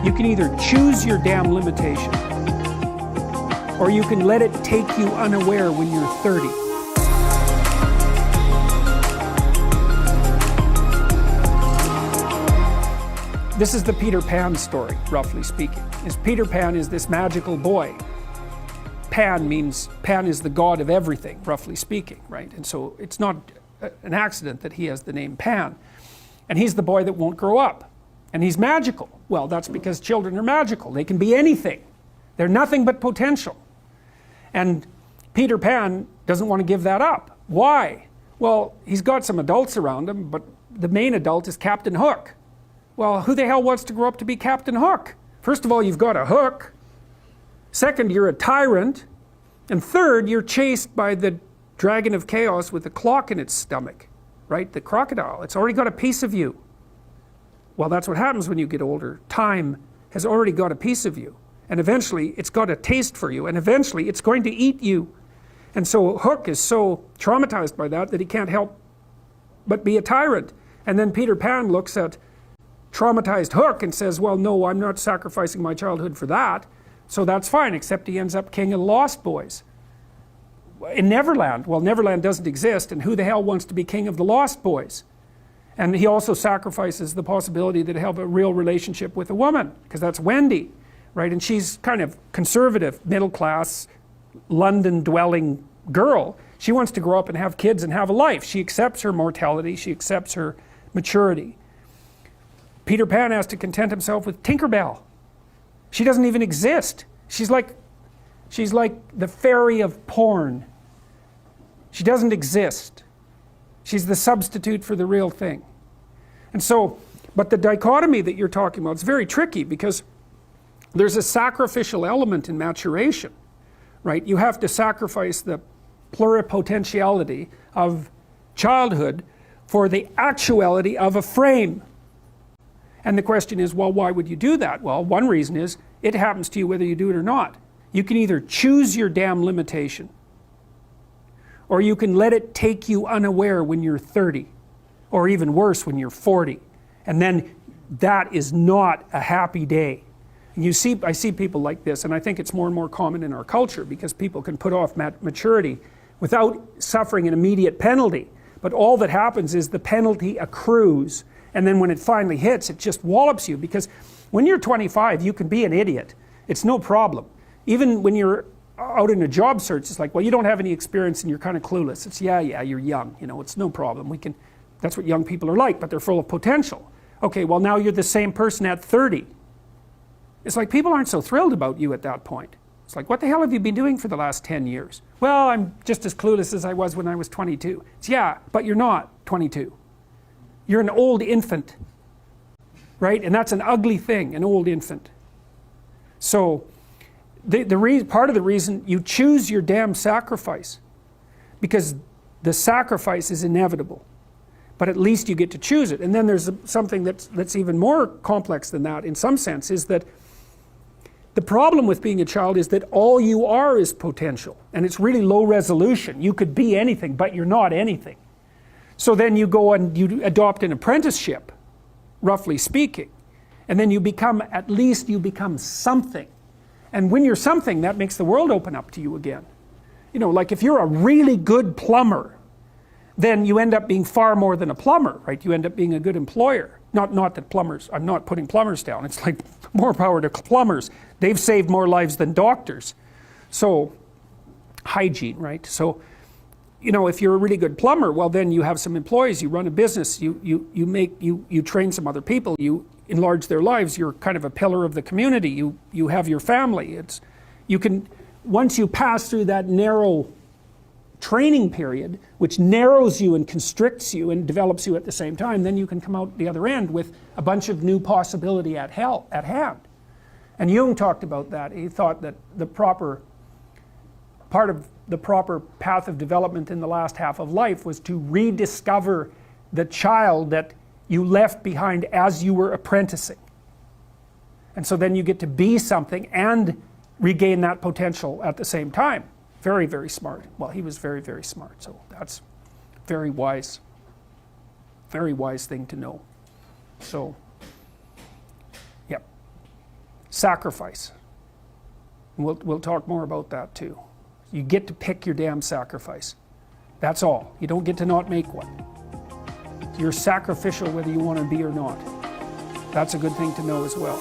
You can either choose your damn limitation, or you can let it take you unaware when you're 30. This is the Peter Pan story, roughly speaking. Peter Pan is this magical boy. Pan is the god of everything, roughly speaking, right? And so it's not an accident that he has the name Pan. And he's the boy that won't grow up. And he's magical. Well, that's because children are magical. They can be anything. They're nothing but potential. And Peter Pan doesn't want to give that up. Why? Well, he's got some adults around him, but the main adult is Captain Hook. Well, who the hell wants to grow up to be Captain Hook? First of all, you've got a hook. Second, you're a tyrant. And third, you're chased by the dragon of chaos with a clock in its stomach, right? The crocodile. It's already got a piece of you. Well, that's what happens when you get older. Time has already got a piece of you. And eventually, it's got a taste for you. And eventually, it's going to eat you. And so Hook is so traumatized by that he can't help but be a tyrant. And then Peter Pan looks at traumatized Hook and says, well, no, I'm not sacrificing my childhood for that. So that's fine, except he ends up king of the Lost Boys. In Neverland, well, Neverland doesn't exist, and who the hell wants to be king of the Lost Boys? And he also sacrifices the possibility that he'll have a real relationship with a woman, because that's Wendy, right? And she's kind of conservative, middle-class, London-dwelling girl. She wants to grow up and have kids and have a life. She accepts her mortality. She accepts her maturity. Peter Pan has to content himself with Tinkerbell. She doesn't even exist. She's like the fairy of porn. She doesn't exist. She's the substitute for the real thing. And so, but the dichotomy that you're talking about is very tricky, because there's a sacrificial element in maturation, right? You have to sacrifice the pluripotentiality of childhood for the actuality of a frame. And the question is, well, why would you do that? Well, one reason is it happens to you whether you do it or not. You can either choose your damn limitation, or you can let it take you unaware when you're 30, or even worse, when you're 40. And then that is not a happy day. And I see people like this, and I think it's more and more common in our culture, because people can put off maturity without suffering an immediate penalty. But all that happens is the penalty accrues, and then when it finally hits, it just wallops you. Because when you're 25, you can be an idiot. It's no problem. Even when you're out in a job search, it's like, well, you don't have any experience and you're kind of clueless. It's, yeah, you're young, it's no problem. That's what young people are like, but they're full of potential. Okay, well, now you're the same person at 30. It's like people aren't so thrilled about you at that point. It's like, what the hell have you been doing for the last 10 years? Well, I'm just as clueless as I was when I was 22. It's, yeah, but you're not 22. You're an old infant, right? And that's an ugly thing, an old infant. So part of the reason you choose your damn sacrifice, because the sacrifice is inevitable, but at least you get to choose it. And then there's something that's even more complex than that in some sense, is that the problem with being a child is that all you are is potential, and it's really low resolution. You could be anything, but you're not anything. So then you go and you adopt an apprenticeship, roughly speaking, and then you become something. And when you're something, that makes the world open up to you again. Like if you're a really good plumber, then you end up being far more than a plumber, right? You end up being a good employer. Not that plumbers, I'm not putting plumbers down. It's like more power to plumbers. They've saved more lives than doctors. So, hygiene, right? So, if you're a really good plumber, well, then you have some employees, you run a business, you train some other people, you enlarge their lives, you're kind of a pillar of the community, you have your family. Once you pass through that narrow training period, which narrows you and constricts you and develops you at the same time, then you can come out the other end with a bunch of new possibility at hand. And Jung talked about that. He thought that part of the proper path of development in the last half of life was to rediscover the child that you left behind as you were apprenticing. And so then you get to be something and regain that potential at the same time. Very, very smart. Well, he was very, very smart. So that's very wise thing to know. So, yep. sacrifice. We'll talk more about that too. You get to pick your damn sacrifice. That's all. You don't get to not make one. You're sacrificial whether you want to be or not. That's a good thing to know as well.